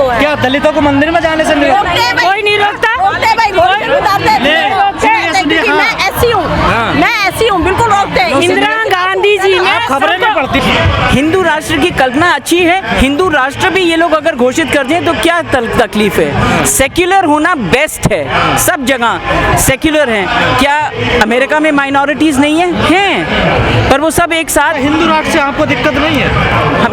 वो है। क्या दलितों को मंदिर में जाने से नहीं रोकते? कोई नहीं रोकता। मैं ऐसी हूँ, मैं ऐसी हूँ, बिल्कुल रोकते हैं। इंदिरा गांधी जी ने खबरें नहीं पढ़ती। हिंदू राष्ट्र की कल्पना अच्छी है, हिंदू राष्ट्र भी ये लोग अगर घोषित कर दें तो क्या तकलीफ है। सेक्युलर होना बेस्ट है, सब जगह सेक्युलर हैं। क्या अमेरिका में माइनॉरिटीज नहीं है? हैं, पर वो सब एक साथ। हिंदू राष्ट्र से आपको दिक्कत नहीं है?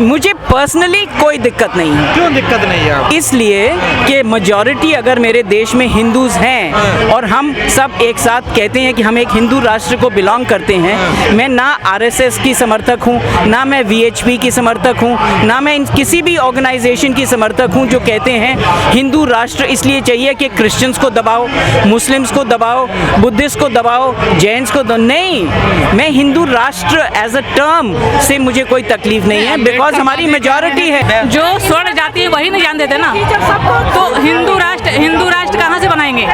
मुझे पर्सनली कोई दिक्कत नहीं है। क्यों दिक्कत नहीं है? इसलिए कि मेजॉरिटी अगर मेरे देश में हिंदूज हैं और हम सब एक साथ कहते हैं कि हम एक हिंदू राष्ट्र को बिलोंग करते हैं। मैं ना आरएसएस की समर्थक हूँ, ना मैं वीएचपी की समर्थक हूँ, ना मैं किसी भी ऑर्गेनाइजेशन की समर्थक हूँ जो कहते हैं हिंदू राष्ट्र इसलिए चाहिए कि क्रिश्चियंस को दबाओ, मुस्लिम्स को दबाओ, बुद्धिस्ट को दबाओ, जैन्स को नहीं। मैं हिंदू राष्ट्र एज अ टर्म से मुझे कोई तकलीफ नहीं है, बिकॉज हमारी मेजॉरिटी है। जो स्वर्ण जाति है वही नहीं जान देते ना, तो हिंदू राष्ट्र कहाँ से बनाएंगे?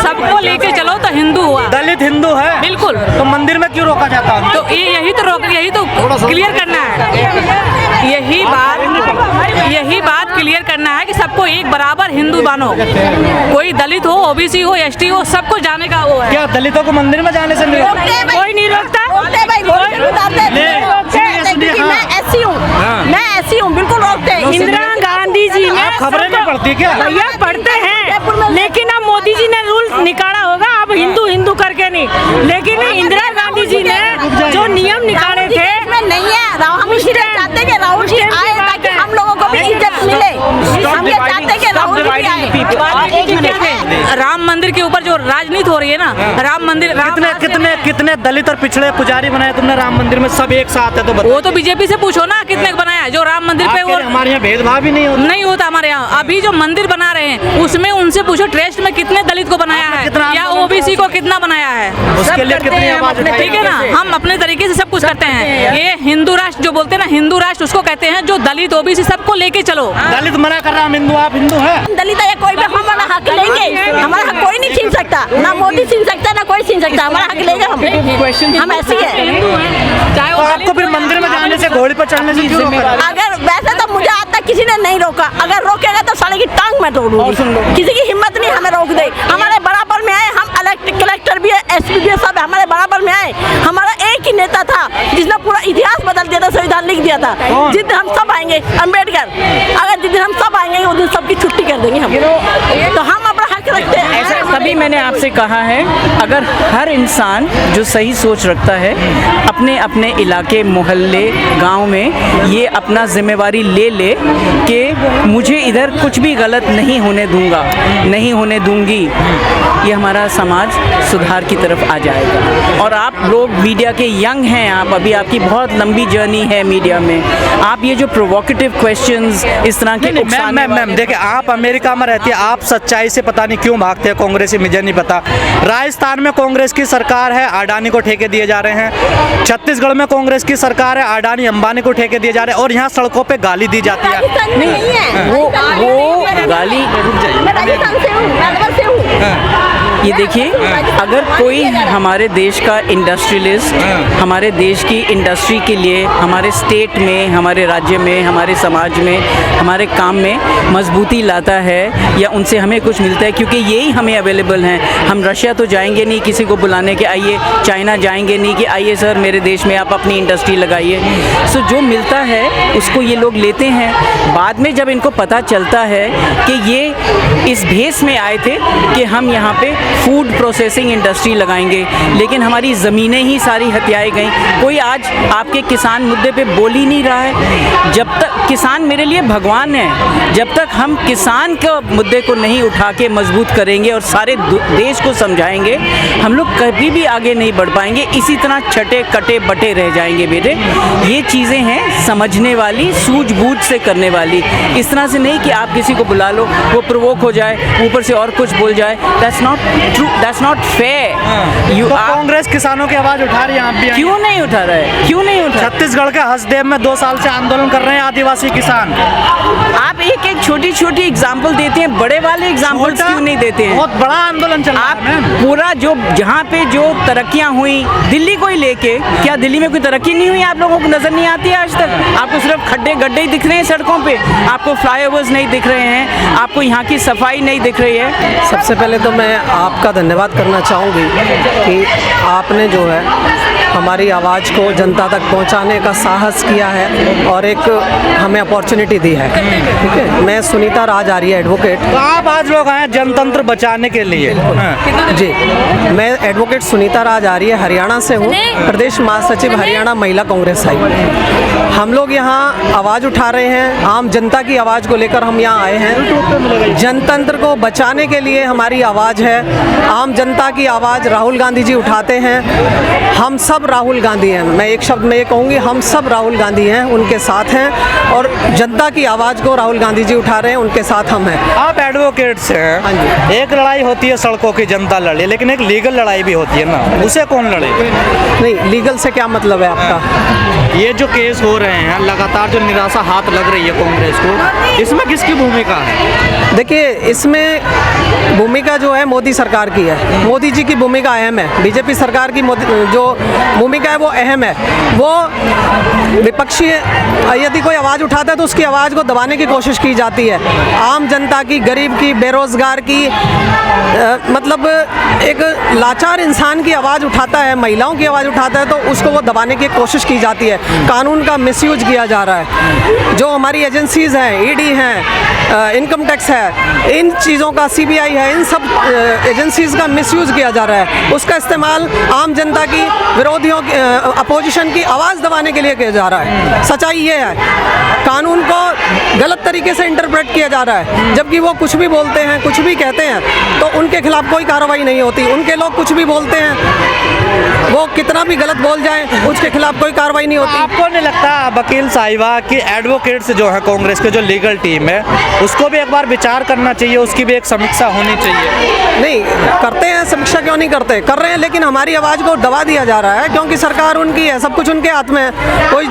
सबको लेके चलो तो हिंदू हुआ। दलित हिंदू है बिल्कुल, तो मंदिर में क्यों रोका जाता है? तो यही तो क्लियर करना है। यही बात क्लियर करना है कि सबको एक बराबर हिंदू मानो। कोई दलित हो, ओबीसी हो, एसटी हो, सबको जाने का वो है। क्या दलितों को मंदिर में जाने से नहीं रोकते? कोई नहीं रोकता। मैं ऐसी हूँ, मैं ऐसी हूँ, बिल्कुल रोकते हैं। इंदिरा गांधी जी ने खबरें नहीं पढ़ती क्या? भैया पढ़ते हैं, लेकिन अब मोदी जी ने रूल निकाला होगा, अब हिंदू हिंदू करके नहीं। लेकिन इंदिरा गांधी जी ने जो नियम निकाले थे नहीं है। हम इसलिए चाहते कि राहुल जी आए ताकि हम लोगों को भी इज्जत मिले। हम ये चाहते कि राहुल जी आए। राम मंदिर के ऊपर जो राजनीति हो रही है ना, राम मंदिर कितने दलित और पिछड़े पुजारी बनाए तुमने राम मंदिर में? सब एक साथ है तो बताओ। वो तो बीजेपी से पूछो ना कितने बनाया है जो राम मंदिर पे। वो हमारे यहाँ भेदभाव भी नहीं होता हमारे यहाँ। अभी जो मंदिर बना रहे हैं उसमें उनसे पूछो ट्रस्ट में कितने दलित को बनाया है या ओबीसी को कितना बनाया है। उसके लिए कितनी आवाज उठाई? ठीक है ना, हम अपने तरीके से सब कुछ करते हैं। ये हिंदू राष्ट्र जो बोलते हैं ना, हिंदू राष्ट्र उसको कहते हैं जो दलित ओबीसी सबको लेके चलो। दलित मना कर रहा है हिंदू, आप हिंदू है? दलित है कोई भी हमारा हक लेंगे, हमारा हक कोई नहीं छीन सकता, ना मोदी छीन सकता, ना कोई छीन सकता। हमारा हक लेंगे हम ऐसी है। चाहे तो आपको फिर मंदिर में जाने से, घोड़ी पर चढ़ने से क्यों रोका? अगर वैसे तो मुझे आज तक किसी ने नहीं रोका, अगर रोकेगा तो साले की टांग में तोड़ूंगी। किसी की हिम्मत नहीं हमें रोक दे। हमारे बराबर में आए, हम कलेक्टर भी है, एसपी भी है, सब हमारे बराबर में आए। हमारा एक ही नेता था जिसने पूरा इतिहास बदल दिया था, संविधान लिख दिया था। जिस दिन हम सब आएंगे, अम्बेडकर, अगर जिस दिन हम सब आएंगे उस दिन सबकी छुट्टी कर देंगे हम। तो हम अपना हक रखते हैं। तभी मैंने आपसे कहा है, अगर हर इंसान जो सही सोच रखता है अपने अपने इलाके, मोहल्ले, गांव में ये अपना जिम्मेवारी ले ले कि मुझे इधर कुछ भी गलत नहीं होने दूंगा, नहीं होने दूंगी, ये हमारा समाज सुधार की तरफ आ जाएगा। और आप लोग मीडिया के यंग हैं, आप अभी, आपकी बहुत लंबी जर्नी है मीडिया में। आप ये जो प्रोवोकेटिव क्वेश्चंस इस तरह के मैम देखिए, आप अमेरिका में रहती है, आप सच्चाई से पता नहीं क्यों भागते हैं कांग्रेस से, मुझे नहीं पता। राजस्थान में कांग्रेस की सरकार है, अडानी को ठेके दिए जा रहे हैं। छत्तीसगढ़ में कांग्रेस की सरकार है, अडानी अंबानी को ठेके दिए जा रहे हैं, और यहाँ सड़कों पे गाली दी जाती है। नहीं है वो गाली, ये देखिए, अगर कोई हमारे देश का इंडस्ट्रियलिस्ट हमारे देश की इंडस्ट्री के लिए हमारे स्टेट में, हमारे राज्य में, हमारे समाज में, हमारे काम में मजबूती लाता है या उनसे हमें कुछ मिलता है, क्योंकि यही हमें अवेलेबल हैं। हम रशिया तो जाएंगे नहीं किसी को बुलाने के आइए, चाइना जाएंगे नहीं कि आइए सर मेरे देश में आप अपनी इंडस्ट्री लगाइए। सो जो मिलता है उसको ये लोग लेते हैं। बाद में जब इनको पता चलता है कि ये इस भेस में आए थे कि हम यहाँ पे फूड प्रोसेसिंग इंडस्ट्री लगाएंगे, लेकिन हमारी ज़मीनें ही सारी हथियाई गई। कोई आज आपके किसान मुद्दे पे बोल ही नहीं रहा है। जब तक किसान मेरे लिए भगवान है, जब तक हम किसान के मुद्दे को नहीं उठा के मजबूत करेंगे और सारे देश को समझाएंगे, हम लोग कभी भी आगे नहीं बढ़ पाएंगे। इसी तरह छटे कटे बटे रह जाएंगे बेटे। ये चीज़ें हैं समझने वाली, सूझबूझ से करने वाली। इस तरह से नहीं कि आप किसी को बुला लो, वो प्रोवोक हो जाए, ऊपर से और कुछ बोल जाए। That's not true, that's not fair. तो कांग्रेस किसानों की आवाज उठा रही है, आप भी क्यों नहीं उठा रहा है? क्यों नहीं उठा? छत्तीसगढ़ के हसदेव में 2 साल से आंदोलन कर रहे हैं आदिवासी किसान। आप एक एक छोटी छोटी छोटी एग्जाम्पल देते हैं, बड़े वाले एग्जाम्पल क्यों नहीं देते हैं? बहुत बड़ा आंदोलन चल रहा आप है मैम। पूरा जो जहाँ पे जो तरक्कियाँ हुई दिल्ली को ही लेके, क्या दिल्ली में कोई तरक्की नहीं हुई? आप लोगों को नजर नहीं आती है आज तक? आपको सिर्फ खड्डे गड्ढे ही दिख रहे हैं सड़कों पे, आपको फ्लाईओवर्स नहीं दिख रहे हैं, आपको यहाँ की सफाई नहीं दिख रही है। सबसे पहले तो मैं आपका धन्यवाद करना चाहूँगी कि आपने जो है हमारी आवाज़ को जनता तक पहुंचाने का साहस किया है और एक हमें अपॉर्चुनिटी दी है। ठीक है, मैं सुनीता राज आर्य एडवोकेट। तो आप आज लोग आए हैं जनतंत्र बचाने के लिए। हाँ। जी, मैं एडवोकेट सुनीता राज आर्य हरियाणा से हूँ, प्रदेश महासचिव हरियाणा महिला कांग्रेस आई। हम लोग यहाँ आवाज़ उठा रहे हैं, आम जनता की आवाज़ को लेकर हम यहाँ आए हैं। जनतंत्र को बचाने के लिए हमारी आवाज़ है, आम जनता की आवाज़ राहुल गांधी जी उठाते हैं। हम सब राहुल गांधी हैं, मैं एक शब्द में ये कहूँगी, हम सब राहुल गांधी हैं, उनके साथ हैं और जनता की आवाज़ को राहुल गांधी जी उठा रहे हैं, उनके साथ हम हैं। आप एडवोकेट्स हैं। हाँ जी। एक लड़ाई होती है सड़कों की, जनता लड़े, लेकिन एक लीगल लड़ाई भी होती है ना, उसे कौन लड़े? नहीं, लीगल से क्या मतलब है आपका? ये जो केस हो रहे हैं लगातार, जो निराशा हाथ लग रही है कांग्रेस को, इसमें किसकी भूमिका है? देखिए, इसमें भूमिका जो है मोदी सरकार की है, मोदी जी की भूमिका अहम है। बीजेपी सरकार की जो भूमिका है वो अहम है। वो विपक्षी यदि कोई आवाज़ उठाता है तो उसकी आवाज़ को दबाने की कोशिश की जाती है। आम जनता की, गरीब की, बेरोजगार की, मतलब एक लाचार इंसान की आवाज़ उठाता है, महिलाओं की आवाज़ उठाता है तो उसको वो दबाने की कोशिश की जाती है। कानून का मिसयूज किया जा रहा है। जो हमारी एजेंसीज़ हैं, ईडी हैं, इनकम टैक्स है, इन चीज़ों का, सीबीआई है, इन सब एजेंसीज़ का मिसयूज किया जा रहा है। उसका इस्तेमाल आम जनता की, विरोधियों की, अपोजिशन की आवाज़ दबाने के लिए किया जा रहा है। सच्चाई ये है, कानून को गलत तरीके से इंटरप्रेट किया जा रहा है। जबकि वो कुछ भी बोलते हैं, कुछ भी कहते हैं तो उनके खिलाफ कोई कार्रवाई नहीं होती। उनके लोग कुछ भी बोलते हैं, वो कितना भी गलत बोल जाए, उसके खिलाफ कोई कार्रवाई नहीं होती। आपको नहीं लगता वकील साहिबा कि एडवोकेट्स जो है कांग्रेस के, जो लीगल टीम है, उसको भी एक बार विचार करना चाहिए, उसकी भी एक समीक्षा होनी चाहिए? नहीं करते हैं, समीक्षा क्यों नहीं करते? कर रहे हैं, लेकिन हमारी आवाज़ को दबा दिया जा रहा है क्योंकि सरकार उनकी है, सब कुछ उनके हाथ में है। कोई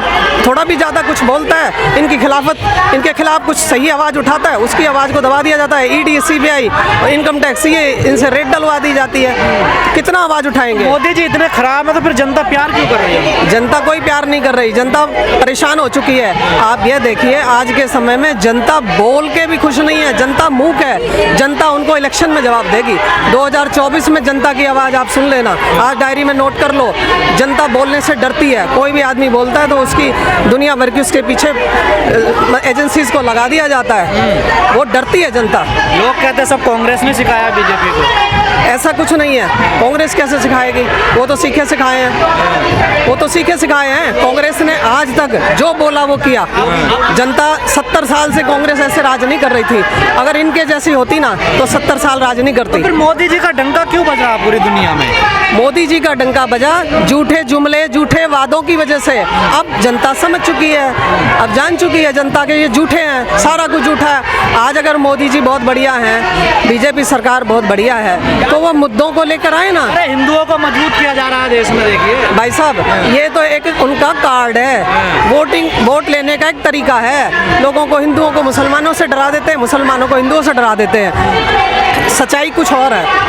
थोड़ा भी ज़्यादा कुछ बोलता है, इनकी खिलाफत, इनके खिलाफ कुछ सही आवाज़ उठाता है, उसकी आवाज़ को दबा दिया जाता है। ईडी, सीबीआई और इनकम टैक्स, ये इनसे रेट डलवा दी जाती है। कितना आवाज़ उठाएंगे? मोदी जी इतने खराब है तो फिर जनता प्यार क्यों कर रही है? जनता कोई प्यार नहीं कर रही, जनता परेशान हो चुकी है। आप ये देखिए, आज के समय में जनता बोल के भी खुश नहीं है, जनता मूक है। जनता उनको इलेक्शन में जवाब देगी। 2024 में जनता की आवाज़ आप सुन लेना, आज डायरी में नोट कर लो। जनता बोलने से डरती है, कोई भी आदमी बोलता है तो उसकी दुनिया भर की उसके पीछे एजेंसीज को लगा दिया जाता है। वो डरती है जनता। लोग कहते हैं सब कांग्रेस ने सिखाया बीजेपी को। ऐसा कुछ नहीं है, कांग्रेस कैसे सिखाएगी? वो तो सीखे सिखाए हैं, वो तो सीखे सिखाए हैं। कांग्रेस ने आज तक जो बोला वो किया। जनता 70 साल से कांग्रेस ऐसे राज नहीं कर रही थी। अगर इनके जैसी होती ना तो 70 साल राज नहीं करती। फिर मोदी जी का डंका क्यों बज रहा पूरी दुनिया में? मोदी जी का डंका बजा झूठे जुमले, झूठे वादों की वजह से। अब जनता समझ चुकी है, अब जान चुकी है जनता के ये झूठे हैं, सारा कुछ झूठा है। आज अगर मोदी जी बहुत बढ़िया हैं, बीजेपी सरकार बहुत बढ़िया है, तो वो मुद्दों को लेकर आए ना। अरे हिंदुओं को मजबूत किया जा रहा है देश में, देखिए भाई साहब, ये तो एक उनका कार्ड है, वोट लेने का एक तरीका है। लोगों को, हिंदुओं को मुसलमानों से डरा देते हैं, मुसलमानों को हिंदुओं से डरा देते हैं। सच्चाई कुछ और है।